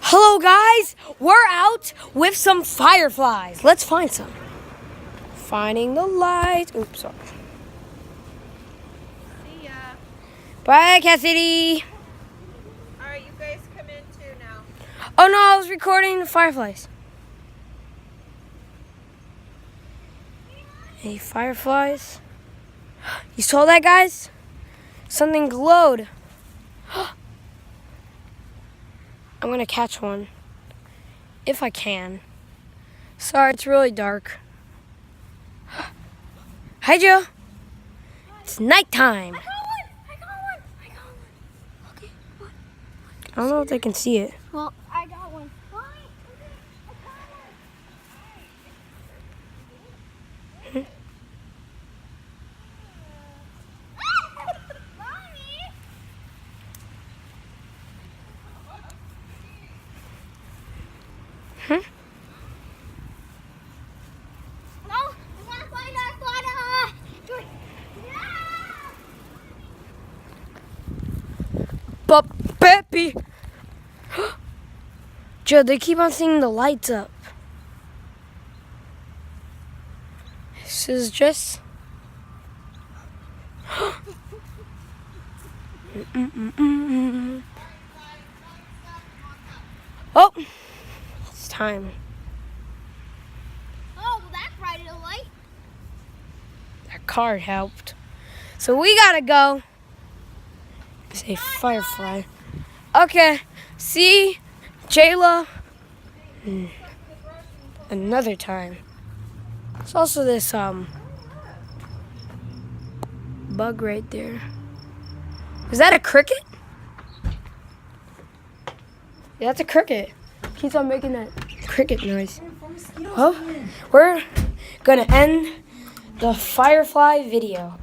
Hello guys, we're out with some fireflies. Let's find some. Finding the light. Oops, sorry. See ya. Bye, Cassidy. Alright, you guys come in too now. Oh no, I was recording the fireflies. Any fireflies? You saw that, guys? Something glowed. I'm gonna catch one. If I can. Sorry, it's really dark. Hi, Joe. It's nighttime. I got one. Okay, what? I don't know if they can see it. Well, I got one. Mommy, I got one. Mommy. No, I want to find our fly. But Peppy, Joe, they keep on seeing the lights up. This is just. Oh, it's time. Oh, well, that brightened a light. That card helped. So we gotta go. It's a firefly. Okay, see Jayla another time. There's also this bug right there. Is that a cricket? Yeah, that's a cricket. Keeps on making that cricket noise. Oh, we're gonna end the firefly video.